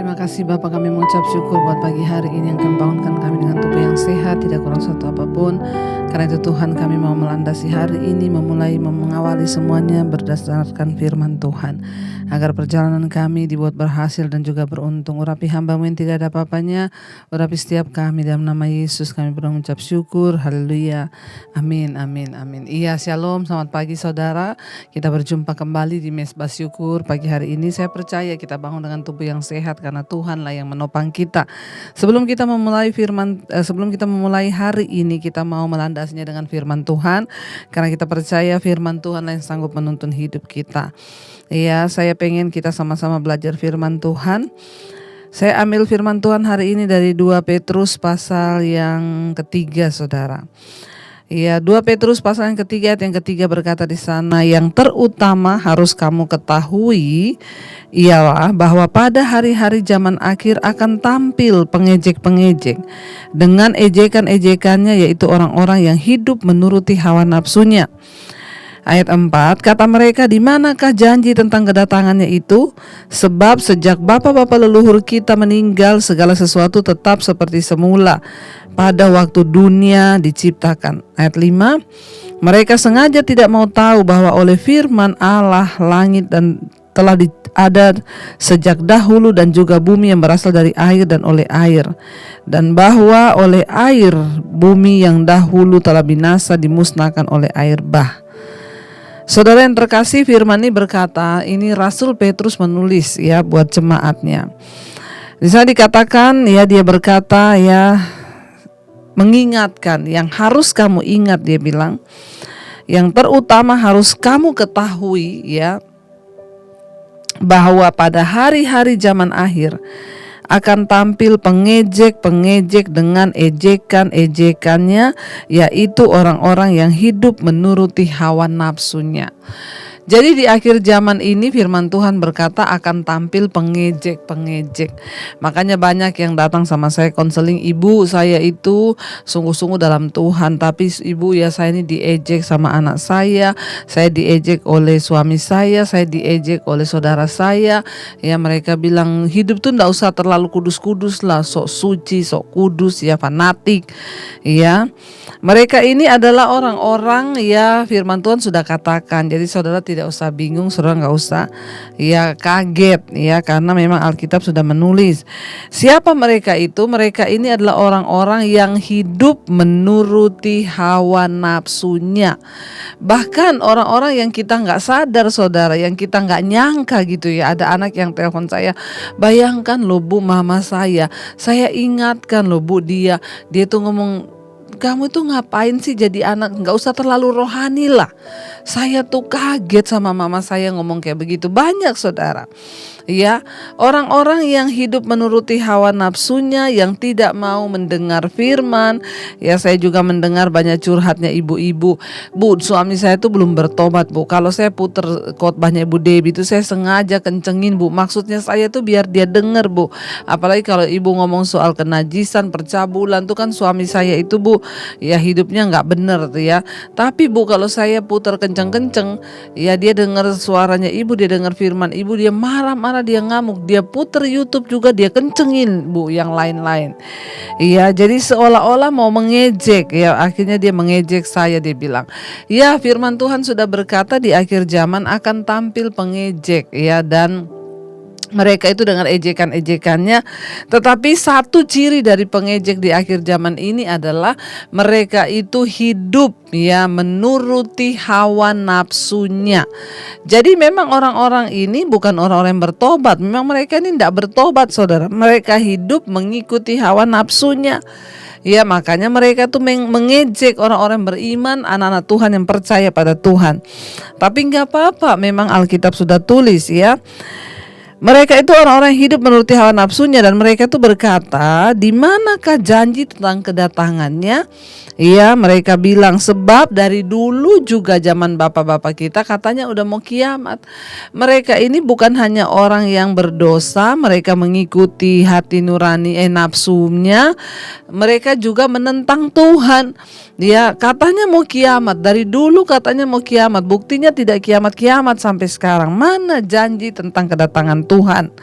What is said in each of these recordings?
Terima kasih Bapak, kami mengucap syukur buat pagi hari ini yang kami bangunkan kami dengan tubuh yang sehat, tidak kurang satu apapun. Karena itu Tuhan, kami mau melandasi hari ini, mengawali semuanya berdasarkan firman Tuhan, agar perjalanan kami dibuat berhasil dan juga beruntung. Urapi hamba-Mu yang tidak ada apa-apanya, urapi setiap kami, dalam nama Yesus kami mengucap syukur. Haleluya, amin, amin, amin. Iya, shalom, selamat pagi saudara. Kita berjumpa kembali di Mesbah Syukur. Pagi hari ini saya percaya kita bangun dengan tubuh yang sehat, karena Tuhanlah yang menopang kita. Sebelum kita memulai hari ini, kita mau melandasinya dengan firman Tuhan, karena kita percaya firman Tuhanlah yang sanggup menuntun hidup kita. Ya, saya pengen kita sama-sama belajar firman Tuhan. Saya ambil firman Tuhan hari ini dari 2 Petrus pasal yang ketiga, saudara. Ya, 2 Petrus pasal yang ketiga, ayat yang ketiga berkata di sana, yang terutama harus kamu ketahui ialah bahwa pada hari-hari zaman akhir akan tampil pengejek-pengejek dengan ejekan-ejekannya, yaitu orang-orang yang hidup menuruti hawa nafsunya. Ayat 4, kata mereka, di manakah janji tentang kedatangannya itu? Sebab sejak bapa-bapa leluhur kita meninggal, segala sesuatu tetap seperti semula pada waktu dunia diciptakan. Ayat 5, mereka sengaja tidak mau tahu bahwa oleh firman Allah langit dan telah ada sejak dahulu, dan juga bumi yang berasal dari air dan oleh air, dan bahwa oleh air bumi yang dahulu telah binasa dimusnahkan oleh air bah. Saudara yang terkasih, firman ini berkata, ini Rasul Petrus menulis ya buat jemaatnya. Di sana dikatakan ya, dia berkata ya, mengingatkan yang harus kamu ingat, dia bilang, yang terutama harus kamu ketahui ya, bahwa pada hari-hari zaman akhir akan tampil pengejek-pengejek dengan ejekan-ejekannya, yaitu orang-orang yang hidup menuruti hawa nafsunya. Jadi di akhir zaman ini firman Tuhan berkata akan tampil pengejek-pengejek. Makanya banyak yang datang sama saya konseling, ibu saya itu sungguh-sungguh dalam Tuhan, tapi ibu ya saya ini diejek sama anak saya diejek oleh suami saya diejek oleh saudara saya. Ya, mereka bilang hidup tuh enggak usah terlalu kudus-kudus lah, sok suci, sok kudus ya, fanatik. Ya, mereka ini adalah orang-orang ya, firman Tuhan sudah katakan. Jadi saudara tidak usah bingung, saudara nggak usah ya kaget ya, karena memang Alkitab sudah menulis. Siapa mereka itu? Mereka ini adalah orang-orang yang hidup menuruti hawa nafsunya. Bahkan orang-orang yang kita nggak sadar, saudara, yang kita nggak nyangka gitu ya. Ada anak yang telepon saya, bayangkan loh bu, mama saya ingatkan loh bu, dia tuh ngomong, kamu tuh ngapain sih jadi anak, gak usah terlalu rohani lah. Saya tuh kaget sama mama saya ngomong kayak begitu. Banyak saudara ya, orang-orang yang hidup menuruti hawa nafsunya, yang tidak mau mendengar firman. Ya, saya juga mendengar banyak curhatnya ibu-ibu, bu suami saya tuh belum bertobat bu, kalau saya puter khotbahnya Ibu Debbie itu saya sengaja kencengin bu, maksudnya saya tuh biar dia denger bu. Apalagi kalau ibu ngomong soal kenajisan, percabulan tuh kan suami saya itu bu ya hidupnya gak bener tuh ya. Tapi bu kalau saya puter kenceng-kenceng ya, dia dengar suaranya ibu, dia dengar firman ibu, dia marah-marah, dia ngamuk, dia puter YouTube juga dia kencengin bu yang lain-lain. Iya, jadi seolah-olah mau mengejek ya, akhirnya dia mengejek saya. Dia bilang ya, firman Tuhan sudah berkata di akhir zaman akan tampil pengejek ya, dan mereka itu dengan ejekan-ejekannya. Tetapi satu ciri dari pengejek di akhir zaman ini adalah mereka itu hidup ya menuruti hawa nafsunya. Jadi memang orang-orang ini bukan orang-orang yang bertobat. Memang mereka ini tidak bertobat, saudara. Mereka hidup mengikuti hawa nafsunya. Ya, makanya mereka tuh mengejek orang-orang beriman, anak-anak Tuhan yang percaya pada Tuhan. Tapi nggak apa-apa, memang Alkitab sudah tulis ya. Mereka itu orang-orang yang hidup menuruti hawa nafsunya, dan mereka itu berkata, di manakah janji tentang kedatangannya? Ya, mereka bilang, sebab dari dulu juga zaman bapak-bapak kita katanya udah mau kiamat. Mereka ini bukan hanya orang yang berdosa, mereka mengikuti hati nurani nafsunya, mereka juga menentang Tuhan. Ya, katanya mau kiamat, dari dulu katanya mau kiamat, buktinya tidak kiamat-kiamat sampai sekarang. Mana janji tentang kedatangan Tuhan?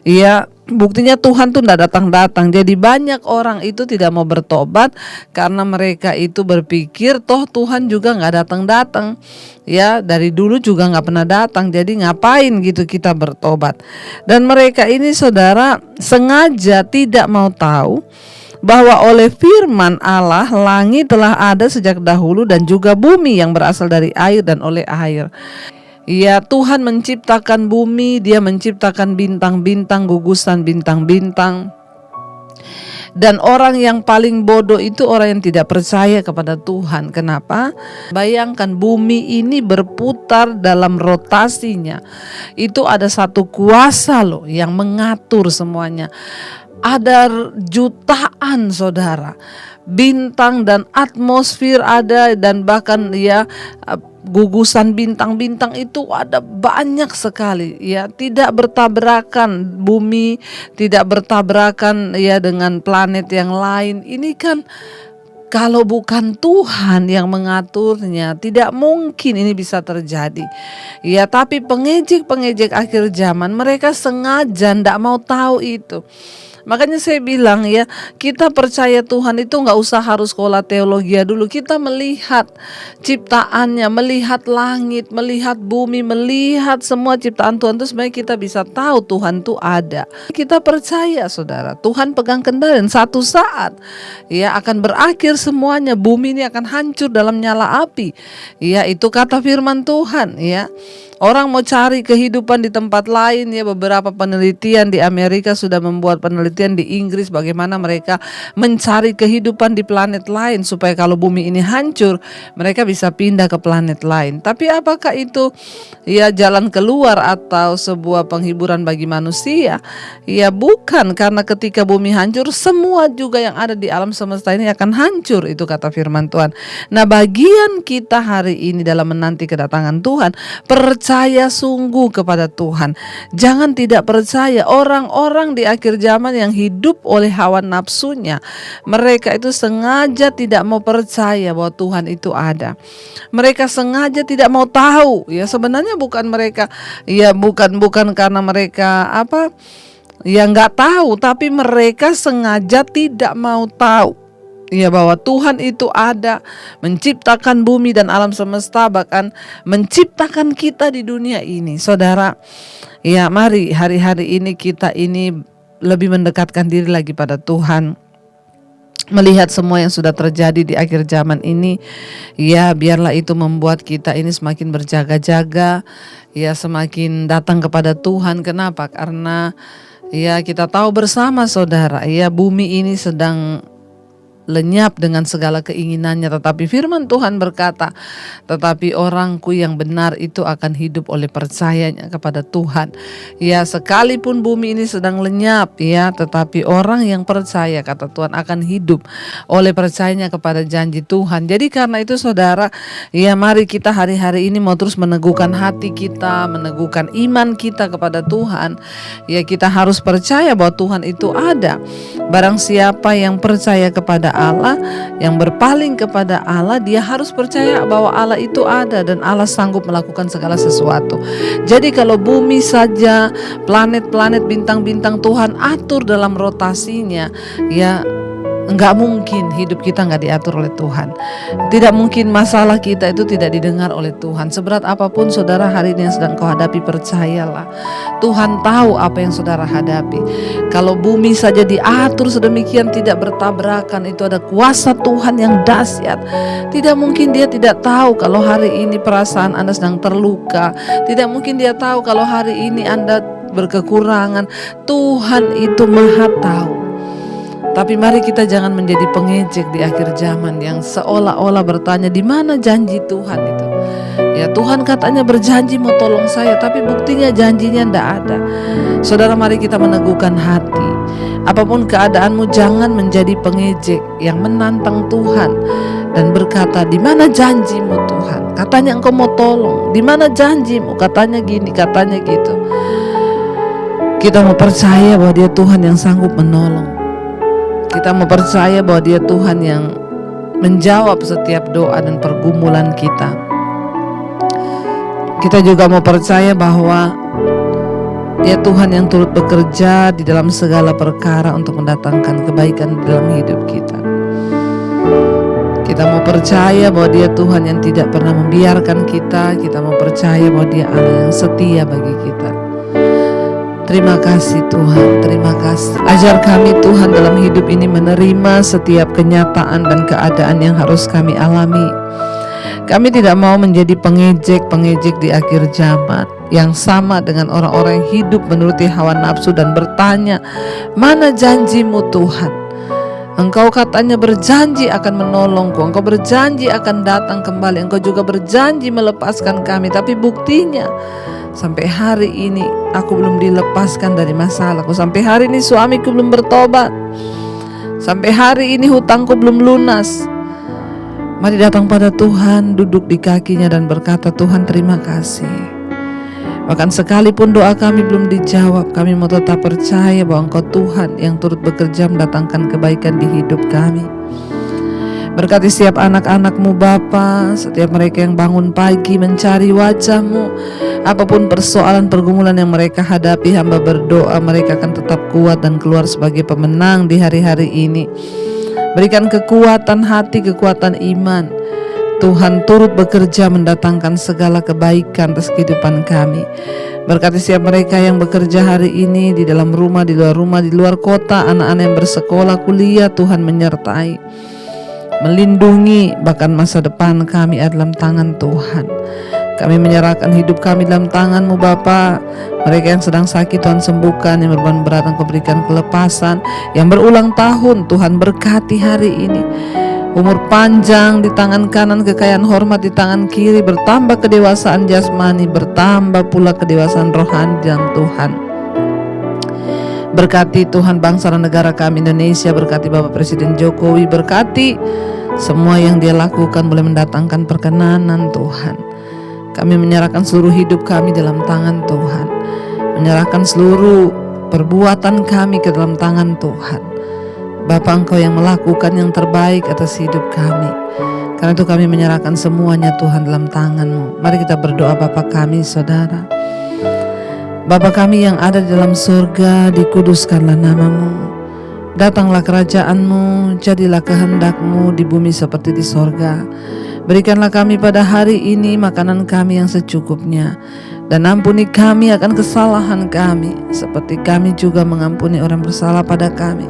Ya, Buktinya Tuhan tuh tidak datang-datang. Jadi banyak orang itu tidak mau bertobat karena mereka itu berpikir toh Tuhan juga nggak datang-datang. Ya, dari dulu juga nggak pernah datang. Jadi ngapain gitu kita bertobat? Dan mereka ini saudara sengaja tidak mau tahu bahwa oleh firman Allah langit telah ada sejak dahulu dan juga bumi yang berasal dari air dan oleh air. Ya, Tuhan menciptakan bumi, Dia menciptakan bintang-bintang, gugusan bintang-bintang. Dan orang yang paling bodoh itu orang yang tidak percaya kepada Tuhan. Kenapa? Bayangkan bumi ini berputar dalam rotasinya. Itu ada satu kuasa loh yang mengatur semuanya. Ada jutaan saudara, bintang dan atmosfer ada, dan bahkan ya gugusan bintang-bintang itu ada banyak sekali ya, tidak bertabrakan bumi, tidak bertabrakan ya dengan planet yang lain. Ini kan kalau bukan Tuhan yang mengaturnya, tidak mungkin ini bisa terjadi. Ya, tapi pengejek-pengejek akhir zaman mereka sengaja tidak mau tahu itu. Makanya saya bilang ya, kita percaya Tuhan itu nggak usah harus sekolah teologi dulu. Kita melihat ciptaannya, melihat langit, melihat bumi, melihat semua ciptaan Tuhan itu sebenarnya kita bisa tahu Tuhan itu ada. Kita percaya saudara, Tuhan pegang kendali dan satu saat ya akan berakhir semuanya. Bumi ini akan hancur dalam nyala api. Ya, itu kata firman Tuhan ya. Orang mau cari kehidupan di tempat lain ya, beberapa penelitian di Amerika sudah membuat penelitian di Inggris bagaimana mereka mencari kehidupan di planet lain supaya kalau bumi ini hancur mereka bisa pindah ke planet lain. Tapi apakah itu ya jalan keluar atau sebuah penghiburan bagi manusia? Ya bukan, karena ketika bumi hancur semua juga yang ada di alam semesta ini akan hancur, itu kata firman Tuhan. Nah, bagian kita hari ini dalam menanti kedatangan Tuhan, percaya sungguh kepada Tuhan. Jangan tidak percaya. Orang-orang di akhir zaman yang hidup oleh hawa nafsunya, mereka itu sengaja tidak mau percaya bahwa Tuhan itu ada. Mereka sengaja tidak mau tahu. Ya sebenarnya bukan mereka, ya bukan karena mereka ya nggak tahu, tapi mereka sengaja tidak mau tahu. Ya, bahwa Tuhan itu ada, menciptakan bumi dan alam semesta, bahkan menciptakan kita di dunia ini. Saudara, ya mari hari-hari ini kita ini lebih mendekatkan diri lagi pada Tuhan. Melihat semua yang sudah terjadi di akhir zaman ini, ya biarlah itu membuat kita ini semakin berjaga-jaga, ya semakin datang kepada Tuhan. Kenapa? Karena ya kita tahu bersama saudara, ya bumi ini sedang lenyap dengan segala keinginannya, tetapi firman Tuhan berkata, tetapi orangku yang benar itu akan hidup oleh percayanya kepada Tuhan. Ya sekalipun bumi ini sedang lenyap ya, tetapi orang yang percaya kata Tuhan akan hidup oleh percayanya kepada janji Tuhan. Jadi karena itu saudara, ya mari kita hari-hari ini mau terus meneguhkan hati kita, meneguhkan iman kita kepada Tuhan. Ya kita harus percaya bahwa Tuhan itu ada. Barang siapa yang percaya kepada Allah, yang berpaling kepada Allah, dia harus percaya bahwa Allah itu ada dan Allah sanggup melakukan segala sesuatu. Jadi kalau bumi saja, planet-planet, bintang-bintang Tuhan atur dalam rotasinya, ya enggak mungkin hidup kita enggak diatur oleh Tuhan. Tidak mungkin masalah kita itu tidak didengar oleh Tuhan. Seberat apapun saudara hari ini yang sedang kau hadapi, percayalah Tuhan tahu apa yang saudara hadapi. Kalau bumi saja diatur sedemikian tidak bertabrakan, itu ada kuasa Tuhan yang dahsyat. Tidak mungkin dia tidak tahu kalau hari ini perasaan Anda sedang terluka. Tidak mungkin dia tahu kalau hari ini Anda berkekurangan. Tuhan itu maha tahu. Tapi mari kita jangan menjadi pengejek di akhir zaman yang seolah-olah bertanya di mana janji Tuhan itu. Ya Tuhan katanya berjanji mau tolong saya, tapi buktinya janjinya ndak ada. Saudara, mari kita meneguhkan hati. Apapun keadaanmu, jangan menjadi pengejek yang menantang Tuhan dan berkata, di mana janjimu Tuhan? Katanya engkau mau tolong. Di mana janjimu? Katanya gini, katanya gitu. Kita mau percaya bahwa Dia Tuhan yang sanggup menolong. Kita mau percaya bahwa Dia Tuhan yang menjawab setiap doa dan pergumulan kita. Kita juga mau percaya bahwa Dia Tuhan yang turut bekerja di dalam segala perkara untuk mendatangkan kebaikan dalam hidup kita. Kita mau percaya bahwa Dia Tuhan yang tidak pernah membiarkan kita. Kita mau percaya bahwa Dia Allah yang setia bagi kita. Terima kasih Tuhan, terima kasih. Ajar kami Tuhan dalam hidup ini menerima setiap kenyataan dan keadaan yang harus kami alami. Kami tidak mau menjadi pengejek-pengejek di akhir zaman yang sama dengan orang-orang yang hidup menuruti hawa nafsu dan bertanya, mana janji-Mu Tuhan? Engkau katanya berjanji akan menolongku, Engkau berjanji akan datang kembali, Engkau juga berjanji melepaskan kami. Tapi buktinya sampai hari ini aku belum dilepaskan dari masalahku. Sampai hari ini suamiku belum bertobat. Sampai hari ini hutangku belum lunas. Mari datang pada Tuhan, duduk di kakinya dan berkata, Tuhan terima kasih. Bahkan sekalipun doa kami belum dijawab, kami mau tetap percaya bahwa Engkau Tuhan yang turut bekerja mendatangkan kebaikan di hidup kami. Berkati setiap anak-anak-Mu Bapa, setiap mereka yang bangun pagi mencari wajah-Mu. Apapun persoalan pergumulan yang mereka hadapi, hamba berdoa mereka akan tetap kuat dan keluar sebagai pemenang di hari-hari ini. Berikan kekuatan hati, kekuatan iman. Tuhan turut bekerja mendatangkan segala kebaikan atas kehidupan kami. Berkati setiap mereka yang bekerja hari ini di dalam rumah, di luar kota, anak-anak yang bersekolah, kuliah, Tuhan menyertai, melindungi, bahkan masa depan kami ada dalam tangan Tuhan. Kami menyerahkan hidup kami dalam tangan-Mu Bapa. Mereka yang sedang sakit Tuhan sembuhkan, yang berbeban berat Engkau berikan kelepasan, yang berulang tahun Tuhan berkati hari ini. Umur panjang di tangan kanan, kekayaan hormat di tangan kiri, bertambah kedewasaan jasmani, bertambah pula kedewasaan rohani dalam Tuhan. Berkati Tuhan bangsa dan negara kami Indonesia, berkati Bapak Presiden Jokowi, berkati semua yang Dia lakukan boleh mendatangkan perkenanan Tuhan. Kami menyerahkan seluruh hidup kami dalam tangan Tuhan, menyerahkan seluruh perbuatan kami ke dalam tangan Tuhan. Bapa, Engkau yang melakukan yang terbaik atas hidup kami. Karena itu kami menyerahkan semuanya Tuhan dalam tangan-Mu. Mari kita berdoa. Bapa kami, Saudara, Bapa kami yang ada di dalam surga, dikuduskanlah nama-Mu. Datanglah kerajaan-Mu, jadilah kehendak-Mu di bumi seperti di sorga. Berikanlah kami pada hari ini makanan kami yang secukupnya, dan ampuni kami akan kesalahan kami, seperti kami juga mengampuni orang bersalah pada kami.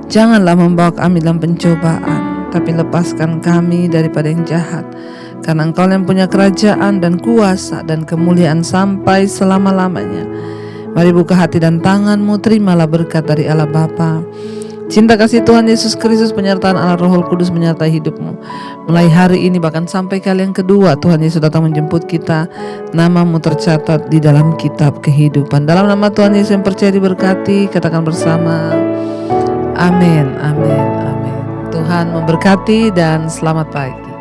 Janganlah membawa kami dalam pencobaan, tapi lepaskan kami daripada yang jahat. Karena Engkau yang punya kerajaan dan kuasa dan kemuliaan sampai selama-lamanya. Mari buka hati dan tangan-Mu, terimalah berkat dari Allah Bapa, cinta kasih Tuhan Yesus Kristus, penyertaan Allah Roh Kudus menyertai hidup-Mu. Mulai hari ini bahkan sampai kali yang kedua Tuhan Yesus datang menjemput kita, nama-Mu tercatat di dalam kitab kehidupan. Dalam nama Tuhan Yesus yang percaya diberkati, katakan bersama, amin, amin, amin. Tuhan memberkati dan selamat pagi.